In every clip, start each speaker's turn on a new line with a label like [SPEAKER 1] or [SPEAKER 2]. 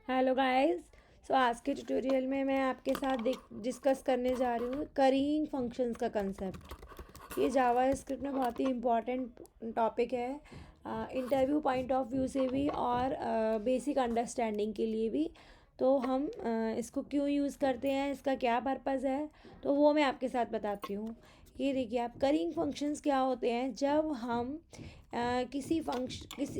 [SPEAKER 1] Hello guys. सो आज के tutorial में मैं आपके साथ डिस्कस करने जा रही हूँ करींग फंक्शंस का कंसेप्ट। ये जावा स्क्रिप्ट में बहुत ही इम्पॉर्टेंट टॉपिक है, इंटरव्यू पॉइंट ऑफ व्यू से भी और बेसिक अंडरस्टैंडिंग के लिए भी। तो हम इसको क्यों यूज़ करते हैं, इसका क्या पर्पज़ है, तो वो मैं आपके साथ बताती हूँ। ये देखिए, आप करींग फंक्शंस क्या होते हैं। जब हम किसी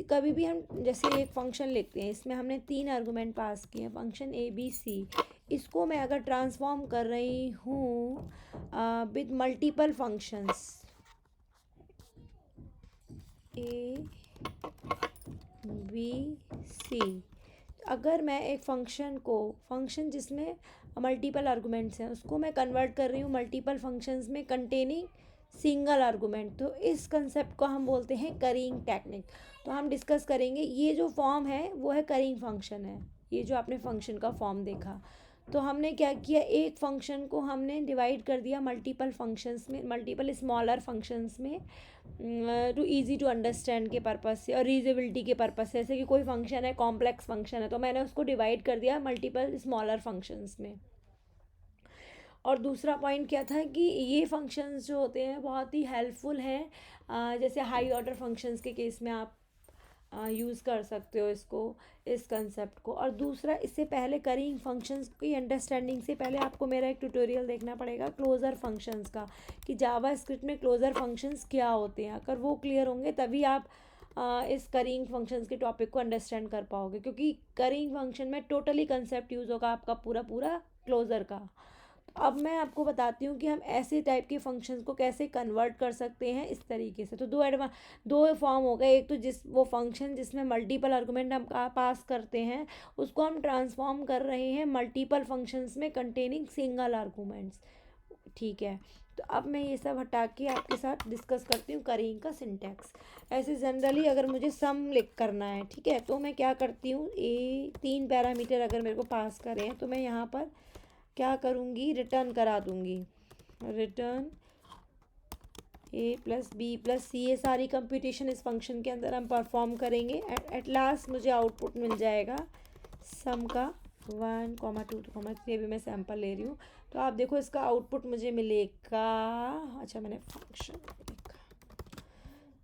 [SPEAKER 1] कभी भी हम जैसे एक फंक्शन लिखते हैं, इसमें हमने 3 आर्गुमेंट पास किए हैं, फंक्शन ए बी सी। इसको मैं अगर ट्रांसफॉर्म कर रही हूँ with multiple functions A B C, अगर मैं एक फंक्शन जिसमें मल्टीपल आर्गुमेंट्स हैं, उसको मैं कन्वर्ट कर रही हूँ मल्टीपल फंक्शंस में कंटेनिंग सिंगल आर्गुमेंट, तो इस कंसेप्ट को हम बोलते हैं करींग टेक्निक। तो हम डिस्कस करेंगे। ये जो फॉर्म है वो है करींग फंक्शन है। ये जो आपने फंक्शन का फॉर्म देखा, तो हमने क्या किया, एक फंक्शन को हमने डिवाइड कर दिया मल्टीपल फंक्शंस में, मल्टीपल स्मॉलर फंक्शंस में, टू इजी टू अंडरस्टैंड के पर्पज़ से और रीजनेबिलिटी के पर्पज़ से। जैसे कि कोई फंक्शन है, कॉम्प्लेक्स फंक्शन है, तो मैंने उसको डिवाइड कर दिया मल्टीपल स्मॉलर फंक्शंस में। और दूसरा पॉइंट क्या था कि ये फंक्शंस जो होते हैं बहुत ही हेल्पफुल हैं। जैसे हाई ऑर्डर फंक्शंस के केस में आप यूज़ कर सकते हो इसको, इस कंसेप्ट को। और दूसरा, इससे पहले करींग फंक्शंस की अंडरस्टैंडिंग से पहले आपको मेरा एक ट्यूटोरियल देखना पड़ेगा क्लोज़र फंक्शंस का, कि जावा स्क्रिप्ट में क्लोज़र फंक्शंस क्या होते हैं। अगर वो क्लियर होंगे तभी आप इस करींग फंक्शंस के टॉपिक को अंडरस्टैंड कर पाओगे, क्योंकि करींग फंक्शन में टोटली कंसेप्ट यूज़ होगा आपका पूरा पूरा क्लोज़र का। अब मैं आपको बताती हूँ कि हम ऐसे टाइप के फंक्शंस को कैसे कन्वर्ट कर सकते हैं इस तरीके से। तो दो फॉर्म हो गए। एक तो वो फंक्शन जिसमें मल्टीपल आर्गुमेंट हम पास करते हैं, उसको हम ट्रांसफॉर्म कर रहे हैं मल्टीपल फंक्शंस में कंटेनिंग सिंगल आर्गुमेंट्स। ठीक है, तो अब मैं ये सब हटा के आपके साथ डिस्कस करती हूँ करींग का सिंटैक्स। ऐसे जनरली अगर मुझे सम लिख करना है, ठीक है, तो मैं क्या करती हूँ, 3 पैरामीटर अगर मेरे को पास करें तो मैं यहाँ पर क्या करूँगी, रिटर्न करा दूँगी। रिटर्न ए प्लस बी प्लस सी, ये सारी कंप्यूटेशन इस फंक्शन के अंदर हम परफॉर्म करेंगे। एट लास्ट मुझे आउटपुट मिल जाएगा सम का 1, 2, 3, अभी मैं सैम्पल ले रही हूँ। तो आप देखो इसका आउटपुट मुझे मिलेगा। अच्छा, मैंने फंक्शन लिखा,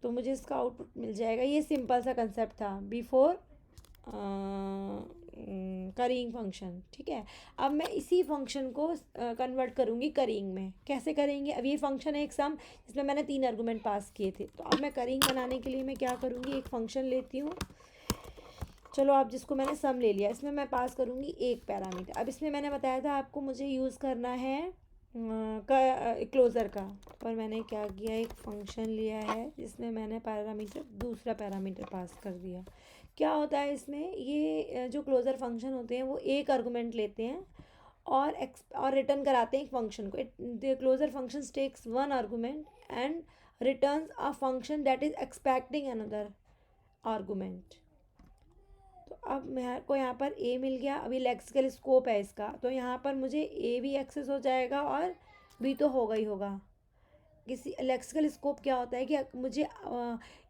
[SPEAKER 1] तो मुझे इसका आउटपुट मिल जाएगा। ये सिंपल सा कंसेप्ट था बिफोर करींग फंक्शन। ठीक है, अब मैं इसी फंक्शन को कन्वर्ट करूँगी करींग में। कैसे करेंगे, अब ये फंक्शन है एक सम जिसमें मैंने 3 आर्गुमेंट पास किए थे। तो अब मैं करींग बनाने के लिए मैं क्या करूँगी, एक फंक्शन लेती हूँ। चलो, आप जिसको मैंने सम ले लिया, इसमें मैं पास करूँगी 1 पैरामीटर। अब इसमें मैंने बताया था आपको मुझे यूज़ करना है क्लोज़र का, पर मैंने क्या किया, एक फंक्शन लिया है जिसमें मैंने दूसरा पैरामीटर पास कर दिया। क्या होता है इसमें, ये जो क्लोज़र फंक्शन होते हैं वो एक आर्गुमेंट लेते हैं और रिटर्न कराते हैं एक फंक्शन को। The closure function takes 1 argument and returns a function that is expecting another argument. तो अब मेरे को यहाँ पर ए मिल गया। अभी लेक्सिकल स्कोप है इसका, तो यहाँ पर मुझे ए भी एक्सेस हो जाएगा और बी तो होगा ही होगा। किसी लेक्सिकल स्कोप क्या होता है कि मुझे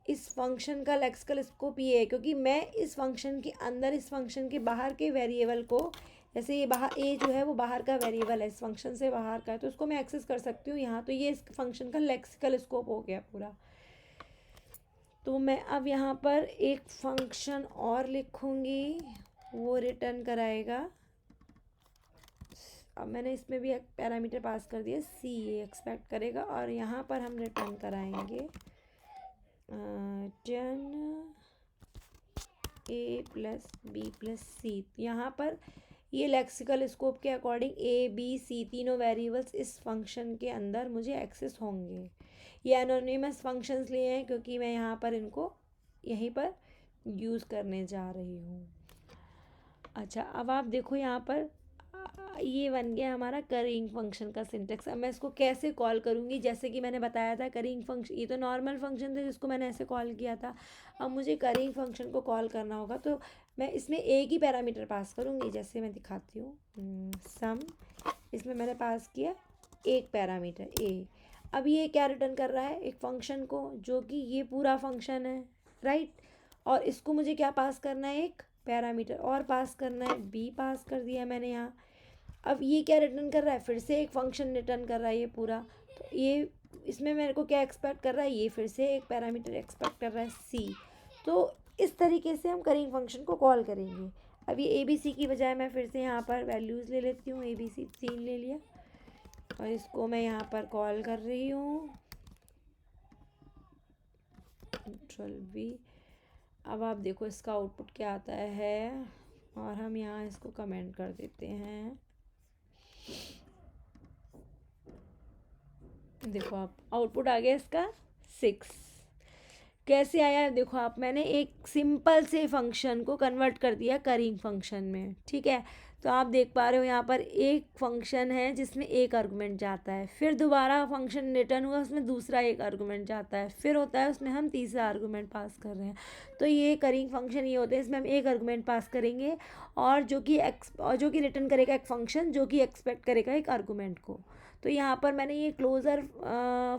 [SPEAKER 1] इस फंक्शन का लेक्सिकल स्कोप ये है, क्योंकि मैं इस फंक्शन के अंदर इस फंक्शन के बाहर के वेरिएबल को, जैसे ये बाहर ए जो है वो बाहर का वेरिएबल है, इस फंक्शन से बाहर का है, तो उसको मैं एक्सेस कर सकती हूँ यहाँ। तो ये इस फंक्शन का लेक्सिकल स्कोप हो गया पूरा। तो मैं अब यहाँ पर एक फंक्शन और लिखूँगी, वो रिटर्न कराएगा। अब मैंने इसमें भी एक पैरामीटर पास कर दिया सी, ये एक्सपेक्ट करेगा, और यहाँ पर हम रिटर्न कराएंगे 10 a+b+c। यहाँ पर ये लेक्सिकल स्कोप के अकॉर्डिंग ए बी सी तीनों वेरिएबल्स इस फंक्शन के अंदर मुझे एक्सेस होंगे। ये एनोनिमस फंक्शंस लिए हैं क्योंकि मैं यहाँ पर इनको यहीं पर यूज़ करने जा रही हूँ। अच्छा, अब आप देखो यहाँ पर ये बन गया हमारा करींग फंक्शन का सिंटेक्स। अब मैं इसको कैसे कॉल करूँगी, जैसे कि मैंने बताया था करींग फंक्शन, ये तो नॉर्मल फंक्शन था जिसको मैंने ऐसे कॉल किया था। अब मुझे करींग फंक्शन को कॉल करना होगा, तो मैं इसमें एक ही पैरामीटर पास करूँगी। जैसे मैं दिखाती हूँ, सम, इसमें मैंने पास किया एक पैरामीटर ए। अब ये क्या रिटर्न कर रहा है, एक फंक्शन को, जो कि ये पूरा फंक्शन है, राइट। और इसको मुझे क्या पास करना है, एक पैरामीटर और पास करना है, बी पास कर दिया मैंने यहाँ। अब ये क्या रिटर्न कर रहा है, फिर से एक फंक्शन रिटर्न कर रहा है ये पूरा। तो ये इसमें मेरे को क्या एक्सपेक्ट कर रहा है, ये फिर से एक पैरामीटर एक्सपेक्ट कर रहा है सी। तो इस तरीके से हम करेंगे फंक्शन को कॉल करेंगे। अब ये ए बी सी की बजाय मैं फिर से यहाँ पर वैल्यूज़ ले लेती हूँ, ए बी सी सीन ले लिया और इसको मैं यहाँ पर कॉल कर रही हूँ कंट्रोल वी। अब आप देखो इसका आउटपुट क्या आता है और हम यहाँ इसको कमेंट कर देते हैं। देखो आप आउटपुट आ गया इसका 6। कैसे आया देखो आप, मैंने एक सिंपल से फंक्शन को कन्वर्ट कर दिया करिंग फंक्शन में, ठीक है। तो आप देख पा रहे हो यहाँ पर एक फंक्शन है जिसमें एक आर्गुमेंट जाता है, फिर दोबारा फंक्शन रिटर्न हुआ उसमें दूसरा एक आर्गुमेंट जाता है, फिर होता है उसमें हम तीसरा आर्गुमेंट पास कर रहे हैं। तो ये करिंग फंक्शन ये होते हैं, इसमें हम एक आर्गुमेंट पास करेंगे और जो कि रिटर्न करेगा एक फंक्शन जो कि एक्सपेक्ट करेगा एक आर्गुमेंट को। तो यहाँ पर मैंने ये क्लोज़र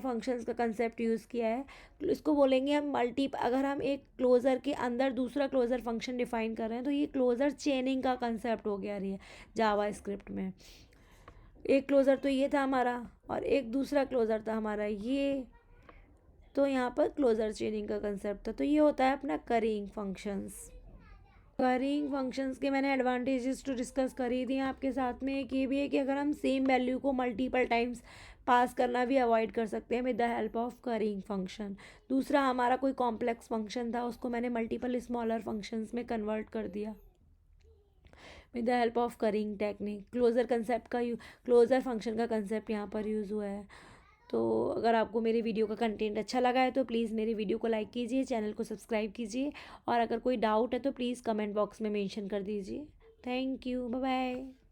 [SPEAKER 1] फंक्शंस का कंसेप्ट यूज़ किया है। इसको बोलेंगे हम अगर हम एक क्लोज़र के अंदर दूसरा क्लोज़र फंक्शन डिफाइन कर रहे हैं तो ये क्लोज़र चेनिंग का कंसेप्ट हो गया ये जावा स्क्रिप्ट में। एक क्लोज़र तो ये था हमारा और एक दूसरा क्लोज़र था हमारा ये। तो यहाँ पर क्लोज़र चेनिंग का कंसेप्ट था। तो ये होता है अपना करिंग फंक्शंस। करिंग फंक्शंस के मैंने एडवांटेजेस तो डिस्कस कर ही दिए आपके साथ में। एक ये भी है कि अगर हम सेम वैल्यू को मल्टीपल टाइम्स पास करना भी अवॉइड कर सकते हैं with the help of currying function. दूसरा हमारा कोई कॉम्प्लेक्स फंक्शन था उसको मैंने मल्टीपल स्मॉलर फंक्शंस में कन्वर्ट कर दिया with the help of currying technique. Closure function का कंसेप्ट यहाँ पर यूज़ हुआ है। तो अगर आपको मेरे वीडियो का कंटेंट अच्छा लगा है तो प्लीज़ मेरे वीडियो को लाइक कीजिए, चैनल को सब्सक्राइब कीजिए और अगर कोई डाउट है तो प्लीज़ कमेंट बॉक्स में मेंशन कर दीजिए। Thank you, bye bye.